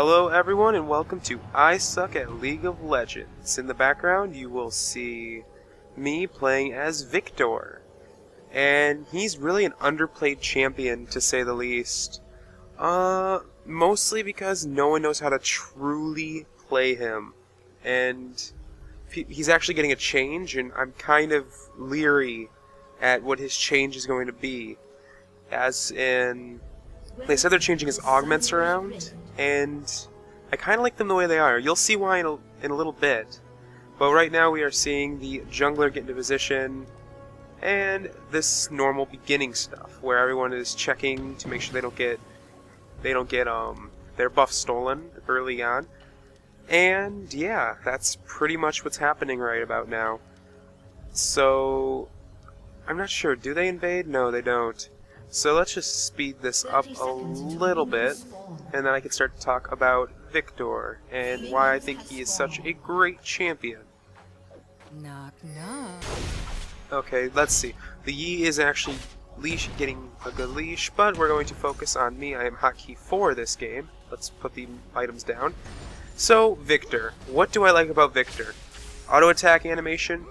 Hello everyone and welcome to I Suck at League of Legends. In the background you will see me playing as Viktor. And he's really an underplayed champion to say the least. Mostly because no one knows how to truly play him. And he's actually getting a change and I'm kind of leery at what his change is going to be. As in, they said they're changing his augments around, and I kind of like them the way they are. You'll see why in a little bit. But right now we are seeing the jungler get into position, and this normal beginning stuff, where everyone is checking to make sure they don't get their buff stolen early on. And yeah, that's pretty much what's happening right about now. So, I'm not sure, do they invade? No, they don't. So let's just speed this up a little bit, and then I can start to talk about Viktor, and why I think he is such a great champion. Knock, knock. Okay, let's see. The Yi is actually getting a good leash, but we're going to focus on me. I am hotkey 4 this game. Let's put the items down. So, Viktor. What do I like about Viktor? Auto attack animation?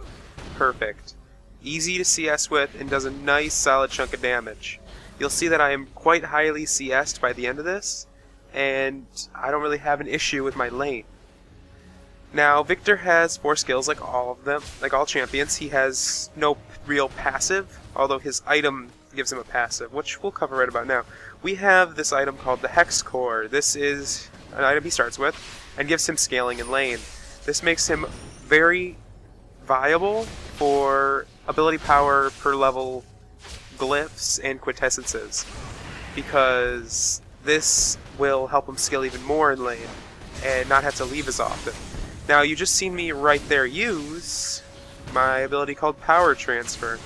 Perfect. Easy to CS with, and does a nice solid chunk of damage. You'll see that I am quite highly CS'd by the end of this, and I don't really have an issue with my lane. Now, Viktor has 4 skills like all of them, like all champions. He has no real passive, although his item gives him a passive, which we'll cover right about now. We have this item called the Hex Core. This is an item he starts with, and gives him scaling in lane. This makes him very viable for ability power per level glyphs and quintessences, because this will help him scale even more in lane and not have to leave as often. Now you just seen me right there use my ability called Power Transfer,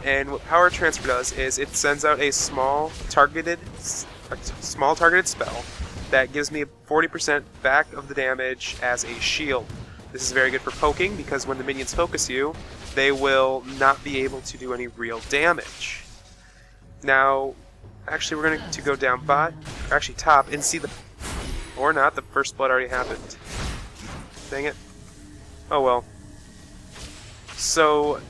and what Power Transfer does is it sends out a small targeted spell that gives me 40% back of the damage as a shield. This is very good for poking, because when the minions focus you, they will not be able to do any real damage. Now, actually we're going to go down bot, or actually top, and see the... or not, the first blood already happened. Dang it. Oh well. So,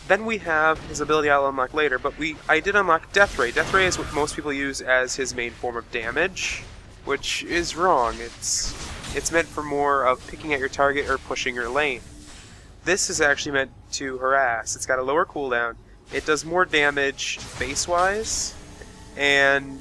then we have his ability I'll unlock later, but I did unlock Death Ray. Death Ray is what most people use as his main form of damage, which is wrong. It's meant for more of picking at your target or pushing your lane. This is actually meant to harass. It's got a lower cooldown. It does more damage base-wise, and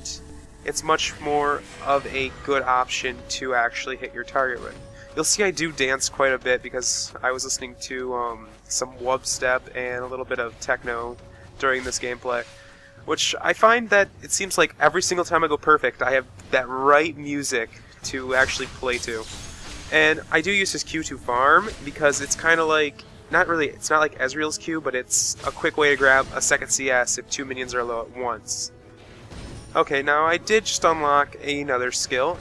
it's much more of a good option to actually hit your target with. You'll see I do dance quite a bit because I was listening to some wubstep and a little bit of techno during this gameplay, which I find that it seems like every single time I go perfect, I have that right music to actually play to. And I do use his Q to farm, because it's kind of like, it's not like Ezreal's Q, but it's a quick way to grab a second CS if 2 minions are low at once. Okay, now I did just unlock another skill,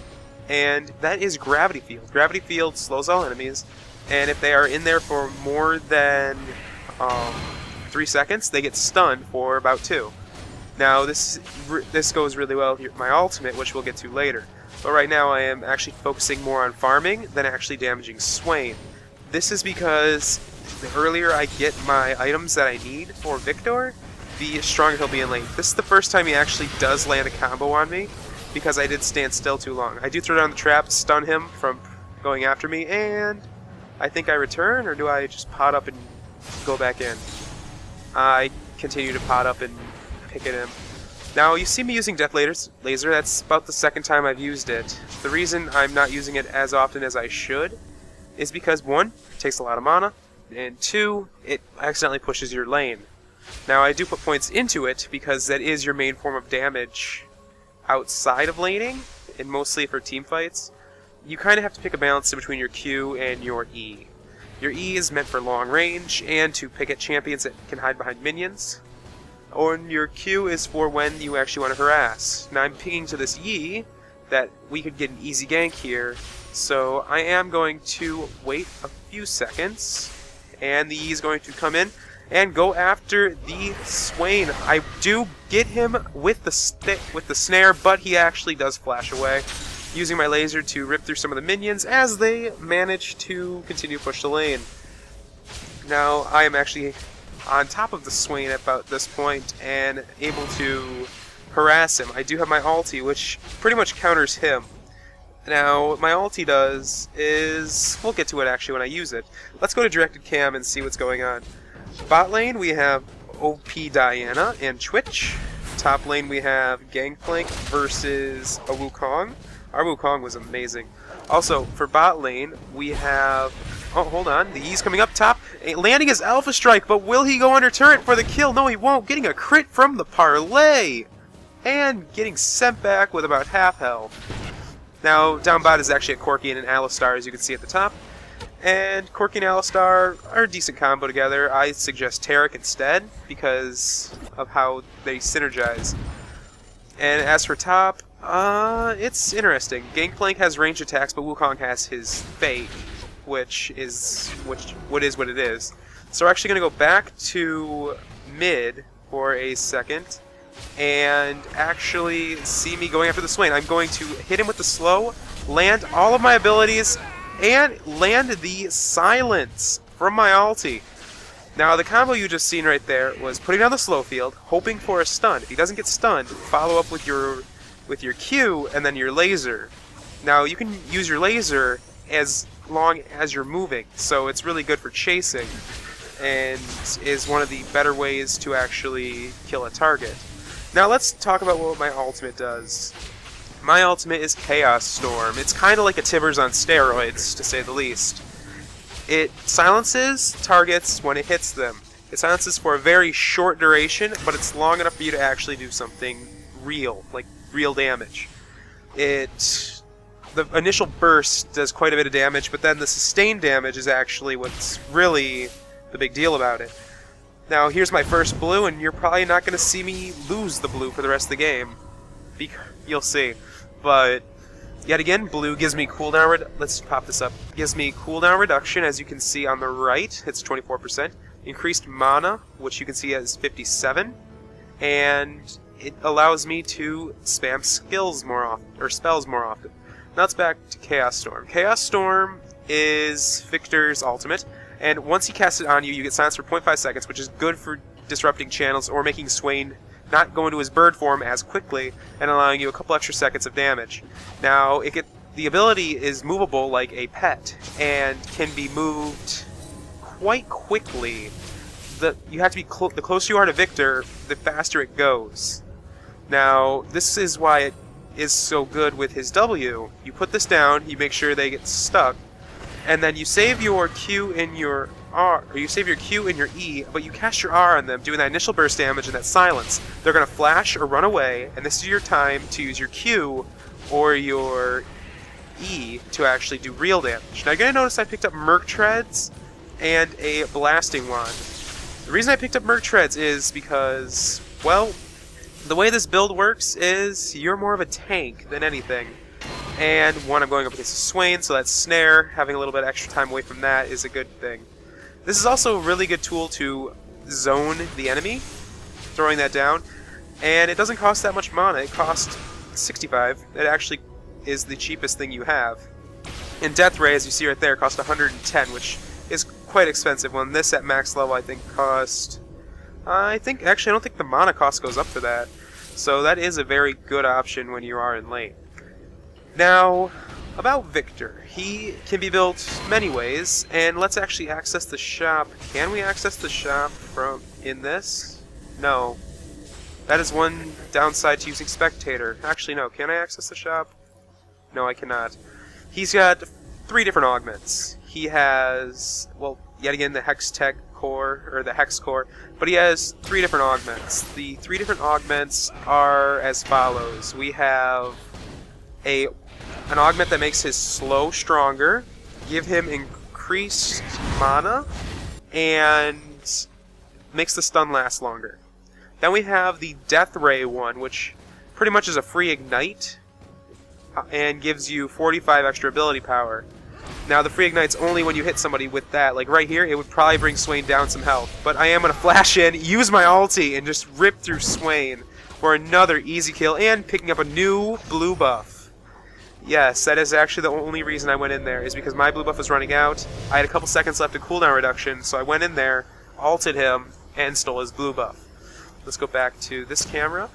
and that is Gravity Field. Gravity Field slows all enemies, and if they are in there for more than 3 seconds, they get stunned for about 2. Now this goes really well with my ultimate, which we'll get to later. But right now I am actually focusing more on farming than actually damaging Swain. This is because the earlier I get my items that I need for Viktor, the stronger he'll be in lane. This is the first time he actually does land a combo on me, because I did stand still too long. I do throw down the trap, stun him from going after me, and I think I return, or do I just pot up and go back in? I continue to pot up and pick at him. Now, you see me using Death Laser, that's about the second time I've used it. The reason I'm not using it as often as I should is because, 1, it takes a lot of mana, and 2, it accidentally pushes your lane. Now, I do put points into it because that is your main form of damage outside of laning, and mostly for team fights. You kind of have to pick a balance in between your Q and your E. Your E is meant for long range and to pick at champions that can hide behind minions. Or your Q is for when you actually want to harass. Now I'm pinging to this Yi that we could get an easy gank here, so I am going to wait a few seconds, and the Yi is going to come in and go after the Swain. I do get him with the snare, but he actually does flash away. using my laser to rip through some of the minions as they manage to continue to push the lane. Now, I am actually on top of the Swain at about this point and able to harass him. I do have my ulti, which pretty much counters him. Now, what my ulti does is... we'll get to it actually when I use it. Let's go to directed cam and see what's going on. Bot lane, we have OP Diana and Twitch. Top lane, we have Gangplank versus a Wukong. Our Wukong was amazing. Also, for bot lane, we have... oh, hold on. The E's coming up top. Landing his Alpha Strike, but will he go under turret for the kill? No, he won't. Getting a crit from the parlay. And getting sent back with about half health. Now, down bot is actually a Corki and an Alistar, as you can see at the top. And Corki and Alistar are a decent combo together. I suggest Taric instead, because of how they synergize. And as for top, it's interesting. Gangplank has ranged attacks, but Wukong has his Fake, which is what it is. So we're actually going to go back to mid for a second, and actually see me going after the Swain. I'm going to hit him with the slow, land all of my abilities, and land the silence from my ulti. Now, the combo you just seen right there was putting down the slow field, hoping for a stun. If he doesn't get stunned, follow up with your Q and then your laser. Now, you can use your laser as long as you're moving, so it's really good for chasing, and is one of the better ways to actually kill a target. Now, let's talk about what my ultimate does. My ultimate is Chaos Storm. It's kind of like a Tibbers on steroids, to say the least. It silences targets when it hits them. It silences for a very short duration, but it's long enough for you to actually do something real, like real damage. The initial burst does quite a bit of damage, but then the sustained damage is actually what's really the big deal about it. Now, here's my first blue, and you're probably not going to see me lose the blue for the rest of the game. You'll see. But yet again, blue gives me cooldown. Let's pop this up. Gives me cooldown reduction, as you can see on the right. It's 24%. Increased mana, which you can see as 57, and it allows me to spam skills more often, or spells more often. Now it's back to Chaos Storm. Chaos Storm is Viktor's ultimate, and once he casts it on you, you get silenced for 0.5 seconds, which is good for disrupting channels or making Swain not go into his bird form as quickly, and allowing you a couple extra seconds of damage. Now, the ability is movable like a pet, and can be moved quite quickly. You have to be the closer you are to Viktor, the faster it goes. Now, this is why it is so good with his W. You put this down, you make sure they get stuck, and then you save your Q in your R, or you save your Q in your E, but you cast your R on them, doing that initial burst damage and that silence. They're going to flash or run away, and this is your time to use your Q or your E to actually do real damage. Now you're going to notice I picked up Merc Treads and a Blasting Wand. The reason I picked up Merc Treads is because, well, the way this build works is you're more of a tank than anything. And one, I'm going up against a Swain, so that snare, having a little bit extra time away from that is a good thing. This is also a really good tool to zone the enemy, throwing that down, and it doesn't cost that much mana. It costs 65. It actually is the cheapest thing you have. And Death Ray, as you see right there, costs 110, which is quite expensive. When this at max level, I think cost... actually, I don't think the mana cost goes up for that. So that is a very good option when you are in lane. Now, about Viktor. He can be built many ways, and let's actually access the shop. Can we access the shop from in this? No. That is one downside to using Spectator. Actually, no. Can I access the shop? No, I cannot. He's got 3 different augments. He has, well, yet again, the Hex Tech core, or the Hex core, but he has 3 different augments. The 3 different augments are as follows. We have an augment that makes his slow stronger, give him increased mana, and makes the stun last longer. Then we have the Death Ray one, which pretty much is a free ignite, and gives you 45 extra ability power. Now, the free ignite's only when you hit somebody with that. Like right here, it would probably bring Swain down some health. But I am going to flash in, use my ulti, and just rip through Swain for another easy kill, and picking up a new blue buff. Yes, that is actually the only reason I went in there, is because my blue buff was running out. I had a couple seconds left of cooldown reduction, so I went in there, ulted him, and stole his blue buff. Let's go back to this camera.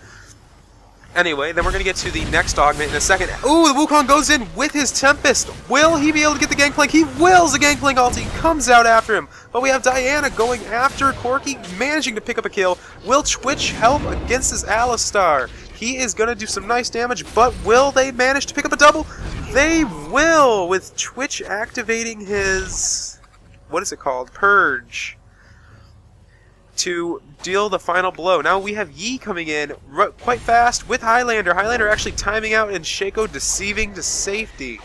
Anyway, then we're going to get to the next augment in a second. Ooh, the Wukong goes in with his Tempest. Will he be able to get the Gangplank? He wills the Gangplank ulti, comes out after him. But we have Diana going after Corki, managing to pick up a kill. Will Twitch help against this Alistar? He is going to do some nice damage, but will they manage to pick up a double? They will, with Twitch activating his... what is it called? Purge. To deal the final blow. Now we have Yi coming in quite fast with Highlander. Highlander actually timing out and Shaco deceiving to safety.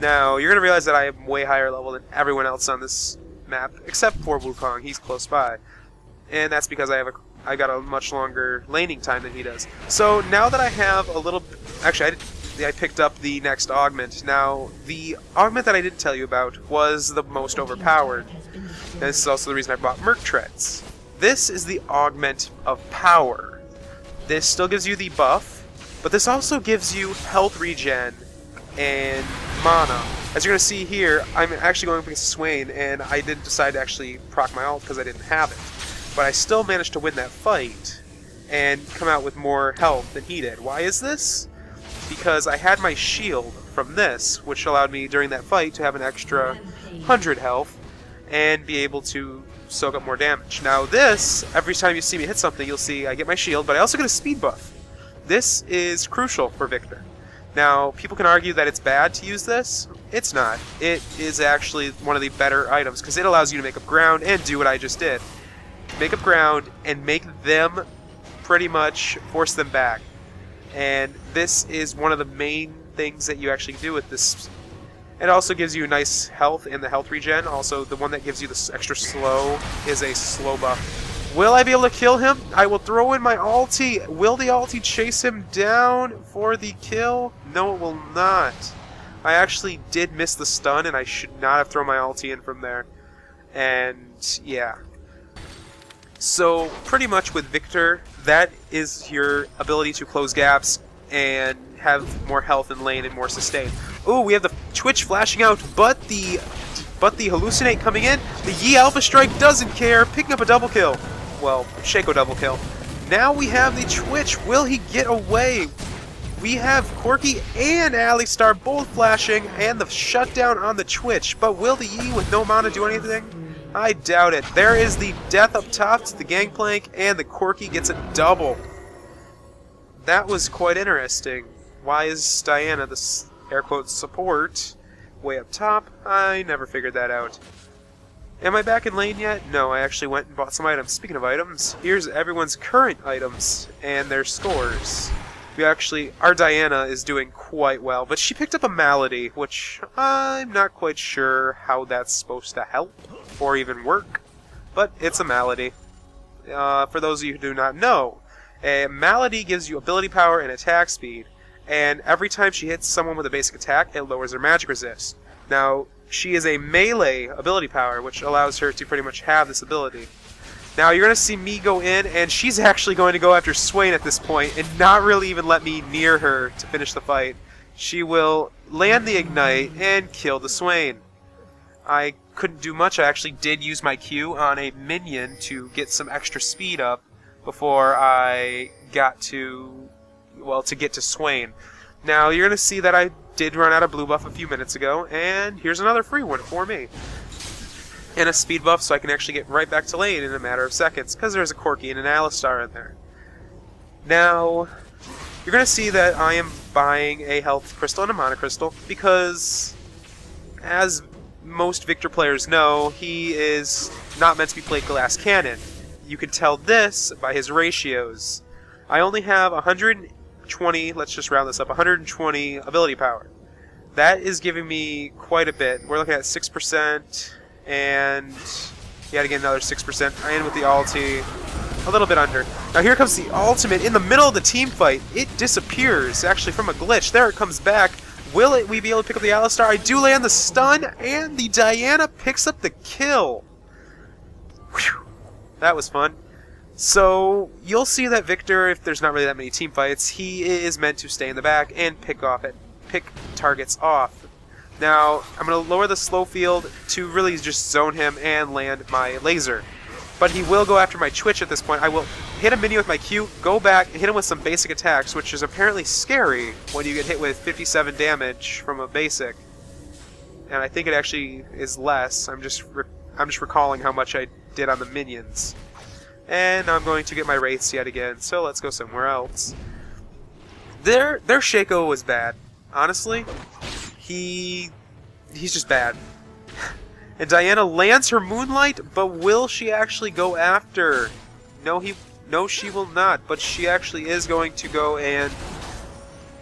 Now, you're going to realize that I am way higher level than everyone else on this map, except for Wukong. He's close by. And that's because I got a much longer laning time than he does. So now that I have a little... actually, I picked up the next augment. Now, the augment that I didn't tell you about was the most overpowered. And this is also the reason I bought Merc Treads. This is the augment of power. This still gives you the buff, but this also gives you health regen and mana. As you're going to see here, I'm actually going up against Swain, and I didn't decide to actually proc my ult because I didn't have it. But I still managed to win that fight and come out with more health than he did. Why is this? Because I had my shield from this, which allowed me during that fight to have an extra 100 health and be able to soak up more damage. Now this, every time you see me hit something, you'll see I get my shield, but I also get a speed buff. This is crucial for Viktor. Now, people can argue that it's bad to use this. It's not. It is actually one of the better items, because it allows you to make up ground and do what I just did. Make up ground and make them pretty much force them back. And this is one of the main things that you actually do with this. It also gives you nice health in the health regen. Also, the one that gives you this extra slow is a slow buff. Will I be able to kill him? I will throw in my ulti. Will the ulti chase him down for the kill? No, it will not. I actually did miss the stun, and I should not have thrown my ulti in from there. And, yeah. So, pretty much with Viktor, that is your ability to close gaps and have more health in lane and more sustain. Ooh, we have the Twitch flashing out, but the Hallucinate coming in. The Yi Alpha Strike doesn't care, picking up a double kill. Well, Shaco double kill. Now we have the Twitch. Will he get away? We have Corki and Alistar both flashing, and the shutdown on the Twitch. But will the Yi with no mana do anything? I doubt it. There is the death up top to the Gangplank, and the Corki gets a double. That was quite interesting. Why is Diana, this air quotes support, way up top? I never figured that out. Am I back in lane yet? No, I actually went and bought some items. Speaking of items, here's everyone's current items and their scores. Our Diana is doing quite well, but she picked up a malady, which I'm not quite sure how that's supposed to help or even work, but it's a malady. For those of you who do not know, a malady gives you ability power and attack speed, and every time she hits someone with a basic attack, it lowers their magic resist. Now, she is a melee ability power, which allows her to pretty much have this ability. Now, you're going to see me go in, and she's actually going to go after Swain at this point, and not really even let me near her to finish the fight. She will land the Ignite and kill the Swain. I couldn't do much. I actually did use my Q on a minion to get some extra speed up before I got to, well, to get to Swain. Now, you're going to see that I did run out of blue buff a few minutes ago, and here's another free one for me. And a speed buff so I can actually get right back to lane in a matter of seconds, because there's a Corki and an Alistar in there. Now, you're going to see that I am buying a health crystal and a mana crystal, because, as most Viktor players know, he is not meant to be played glass cannon. You can tell this by his ratios. I only have 120, let's just round this up, 120 ability power. That is giving me quite a bit. We're looking at 6%, and yet again another 6%. I end with the ulti, a little bit under. Now here comes the ultimate in the middle of the team fight. It disappears, actually, from a glitch. There it comes back. Will we be able to pick up the Alistar? I do land the stun, and the Diana picks up the kill. Whew. That was fun. So, you'll see that Viktor, if there's not really that many team fights, he is meant to stay in the back and pick pick targets off. Now, I'm going to lower the slow field to really just zone him and land my laser. But he will go after my Twitch at this point. I will hit a minion with my Q, go back, and hit him with some basic attacks, which is apparently scary when you get hit with 57 damage from a basic. And I think it actually is less. I'm just recalling how much I did on the minions. And I'm going to get my wraiths yet again, so let's go somewhere else. Their Shaco was bad. Honestly, he's just bad. And Diana lands her Moonlight, but will she actually go after? No, she will not, but she actually is going to go and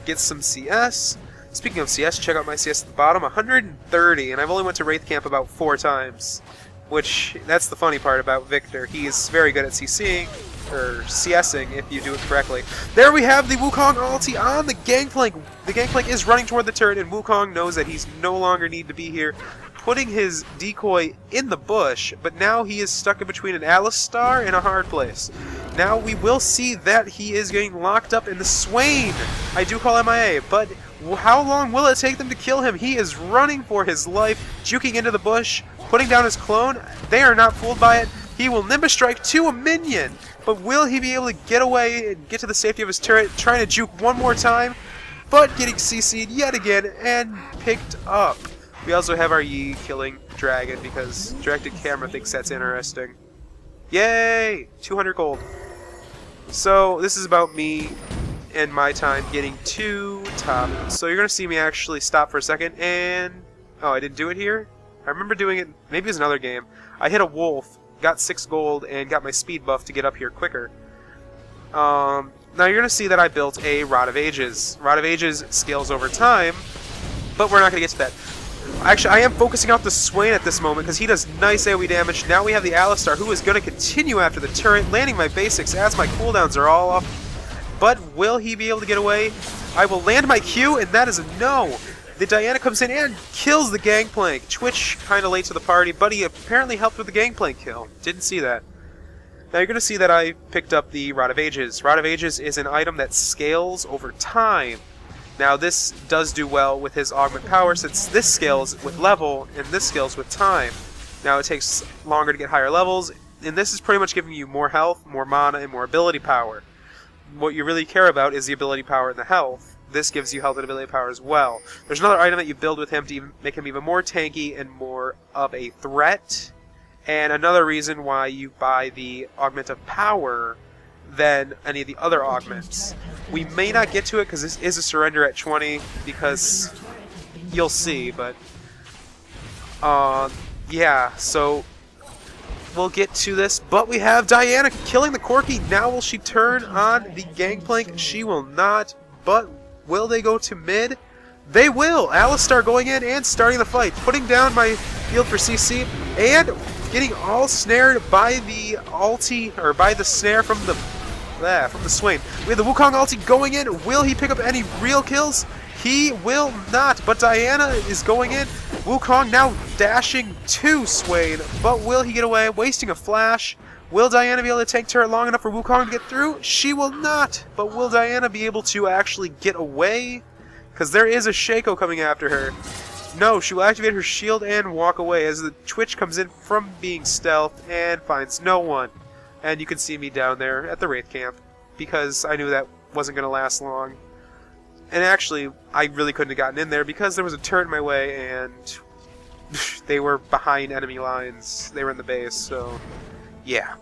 get some CS. Speaking of CS, check out my CS at the bottom, 130, and I've only went to Wraith Camp about 4 times. Which, that's the funny part about Viktor. He's very good at CCing, or CSing if you do it correctly. There we have the Wukong ulti on the Gangplank. The Gangplank is running toward the turret, and Wukong knows that he's no longer need to be here, putting his decoy in the bush, but now he is stuck in between an Alistar and a hard place. Now we will see that he is getting locked up in the Swain. I do call MIA, but how long will it take them to kill him? He is running for his life, juking into the bush, putting down his clone. They are not fooled by it. He will Nimbus Strike to a minion, but will he be able to get away and get to the safety of his turret, trying to juke one more time, but getting CC'd yet again and picked up. We also have our Yi killing Dragon because Directed Camera thinks that's interesting. Yay! 200 gold. So this is about me and my time getting to top. So you're going to see me actually stop for a second and... Oh, I didn't do it here? I remember doing it, maybe it was another game. I hit a wolf, got 6 gold, and got my speed buff to get up here quicker. Now you're going to see that I built a Rod of Ages. Rod of Ages scales over time, but we're not going to get to that. Actually, I am focusing out the Swain at this moment because he does nice AoE damage. Now we have the Alistar, who is going to continue after the turret, landing my basics as my cooldowns are all off. But will he be able to get away? I will land my Q, and that is a no. The Diana comes in and kills the Gangplank. Twitch kind of late to the party, but he apparently helped with the Gangplank kill. Didn't see that. Now you're going to see that I picked up the Rod of Ages. Rod of Ages is an item that scales over time. Now this does do well with his augment power since this scales with level and this scales with time. Now it takes longer to get higher levels, and this is pretty much giving you more health, more mana, and more ability power. What you really care about is the ability power and the health. This gives you health and ability power as well. There's another item that you build with him to make him even more tanky and more of a threat. And another reason why you buy the augment of power than any of the other augments. We may not get to it because this is a surrender at 20 because you'll see, but yeah, so we'll get to this, but we have Diana killing the Corki. Now will she turn on the Gangplank? She will not, but will they go to mid? They will! Alistar going in and starting the fight, putting down my field for CC, and getting all snared by the ulti, or by the snare from the Swain. We have the Wukong ulti going in. Will he pick up any real kills? He will not, but Diana is going in. Wukong now dashing to Swain, but will he get away, wasting a flash? Will Diana be able to tank turret long enough for Wukong to get through? She will not, but will Diana be able to actually get away? Because there is a Shaco coming after her. No, she will activate her shield and walk away as the Twitch comes in from being stealth and finds no one. And you can see me down there at the Wraith Camp because I knew that wasn't going to last long. And actually, I really couldn't have gotten in there because there was a turret in my way and they were behind enemy lines. They were in the base, so yeah.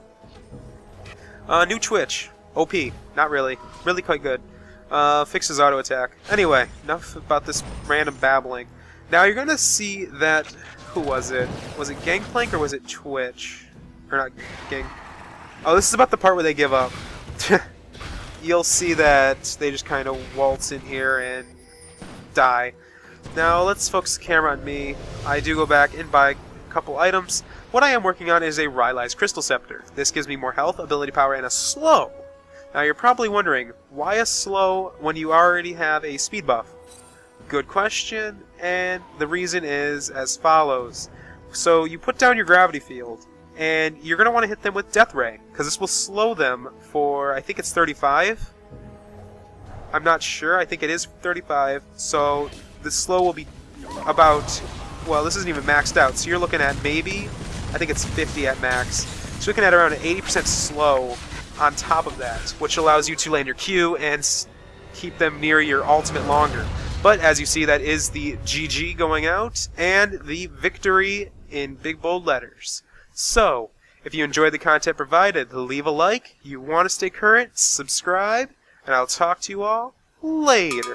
New Twitch. OP. Not really. Really quite good. Fixes auto attack. Anyway, enough about this random babbling. Now you're going to see that... Who was it? Was it Gangplank or was it Twitch? Or not Gang... Oh, this is about the part where they give up. You'll see that they just kind of waltz in here and die. Now, let's focus the camera on me. I do go back and buy a couple items. What I am working on is a Rylai's Crystal Scepter. This gives me more health, ability power, and a slow. Now, you're probably wondering, why a slow when you already have a speed buff? Good question, and the reason is as follows. So, you put down your gravity field, and you're going to want to hit them with Death Ray, because this will slow them for, I think it's 35? I'm not sure. I think it is 35. So the slow will be about, well, this isn't even maxed out. So you're looking at maybe, I think it's 50 at max. So you're looking at around an 80% slow on top of that, which allows you to land your Q and keep them near your ultimate longer. But as you see, that is the GG going out and the victory in big bold letters. So, if you enjoyed the content provided, leave a like. You want to stay current, subscribe, and I'll talk to you all later.